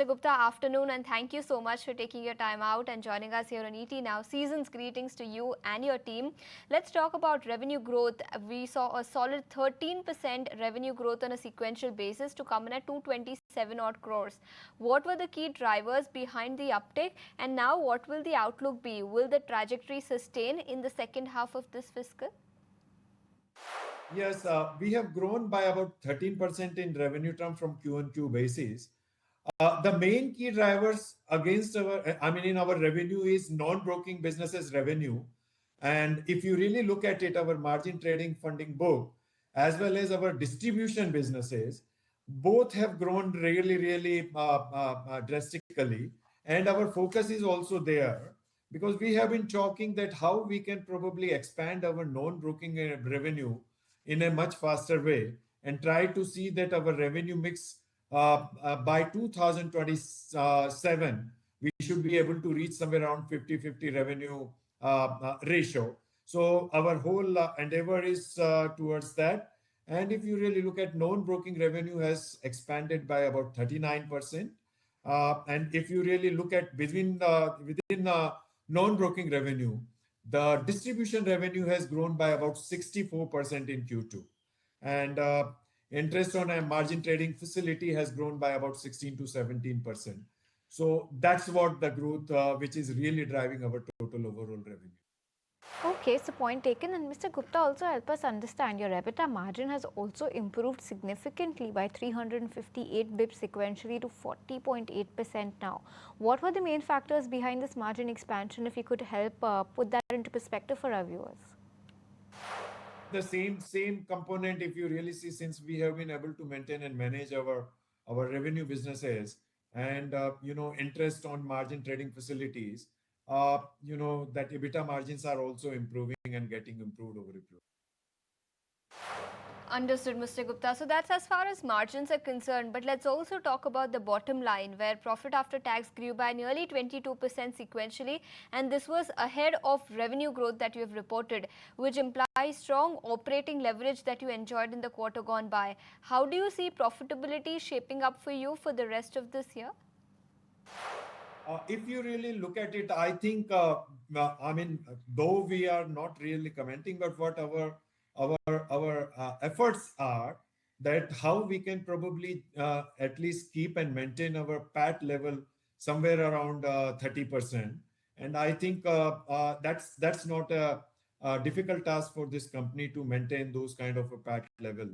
Mr. Gupta, afternoon, and thank you so much for taking your time out and joining us here on ET Now. Season's greetings to you and your team. Let's talk about revenue growth. We saw a solid 13% revenue growth on a sequential basis to come in at 227 odd crores. What were the key drivers behind the uptick, and now what will the outlook be? Will the trajectory sustain in the second half of this fiscal? Yes, we have grown by about 13% in revenue term from Q on Q basis. The main key drivers against in our revenue is non-broking businesses revenue. And if you really look at it, our margin trading funding book, as well as our distribution businesses, both have grown really drastically. And our focus is also there because we have been talking that how we can probably expand our non-broking revenue in a much faster way and try to see that our revenue mix by 2027, we should be able to reach somewhere around 50-50 revenue ratio. So our whole endeavor is towards that. And if you really look at non-broking revenue has expanded by about 39%. And if you really look at within non-broking revenue, the distribution revenue has grown by about 64% in Q2. And interest on a margin trading facility has grown by about 16 to 17%. So that's what the growth, which is really driving our total overall revenue. Okay, so point taken. And Mr. Gupta, also help us understand your EBITDA margin has also improved significantly by 358 bips sequentially to 40.8% now. What were the main factors behind this margin expansion? If you could help put that into perspective for our viewers. The same component, if you really see, since we have been able to maintain and manage our revenue businesses and interest on margin trading facilities, that EBITDA margins are also improving and getting improved over a period. Understood, Mr. Gupta. So that's as far as margins are concerned. But let's also talk about the bottom line, where profit after tax grew by nearly 22% sequentially. And this was ahead of revenue growth that you have reported, which implies strong operating leverage that you enjoyed in the quarter gone by. How do you see profitability shaping up for you for the rest of this year? If you really look at it, I think, though we are not really commenting, but what our efforts are, that how we can probably at least keep and maintain our PAT level somewhere around 30%. And I think that's not a difficult task for this company to maintain those kind of a PAT level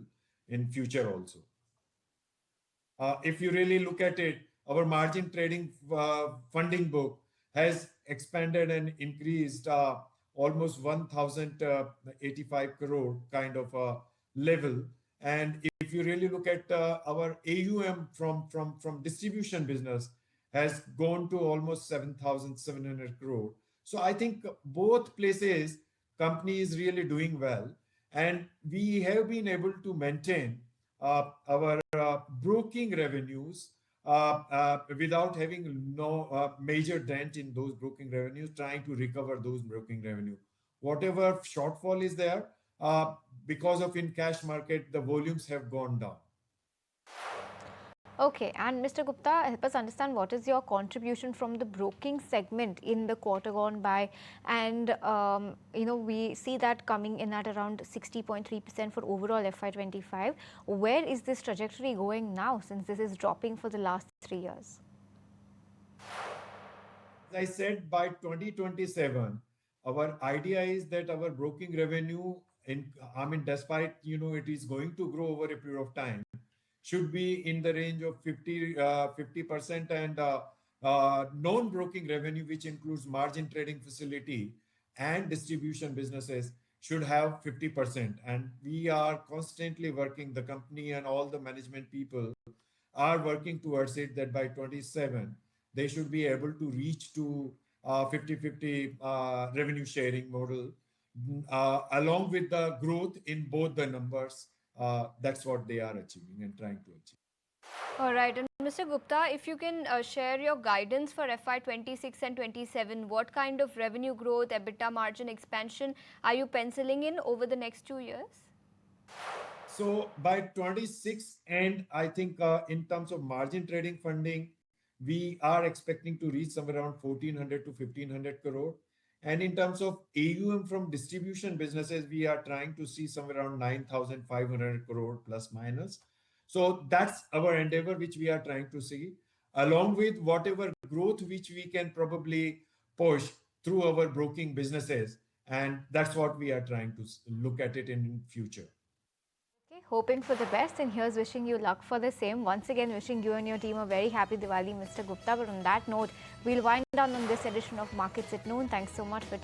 in future also. If you really look at it, our margin trading funding book has expanded and increased almost 1,085 crore kind of a level. And if you really look at our AUM from distribution business has gone to almost 7,700 crore. So I think both places company is really doing well, and we have been able to maintain our broking revenues without having no major dent in those broking revenues, trying to recover those broking revenue. Whatever shortfall is there, because of in cash market, the volumes have gone down. Okay, and Mr. Gupta, help us understand what is your contribution from the broking segment in the quarter gone by, and we see that coming in at around 60.3% for overall FY25. Where is this trajectory going now, since this is dropping for the last 3 years? As I said, by 2027, our idea is that our broking revenue, despite it is going to grow over a period of time, should be in the range of 50%, and non-broking revenue, which includes margin trading facility and distribution businesses, should have 50%. And we are constantly working, the company and all the management people are working towards it, that by 27, they should be able to reach to 50-50 revenue sharing model, along with the growth in both the numbers. That's what they are achieving and trying to achieve. All right. And Mr. Gupta, if you can share your guidance for FY26 and 27, what kind of revenue growth, EBITDA margin expansion are you penciling in over the next 2 years? So by 26, and I think in terms of margin trading funding, we are expecting to reach somewhere around 1400 to 1500 crore. And in terms of AUM from distribution businesses, we are trying to see somewhere around 9500 crore plus minus. So that's our endeavor, which we are trying to see, along with whatever growth which we can probably push through our broking businesses. And that's what we are trying to look at it in future. Okay, hoping for the best, and here's wishing you luck for the same. Once again, wishing you and your team a very happy Diwali, Mr. Gupta. But on that note, we'll wind down on this edition of Markets at Noon. Thanks so much for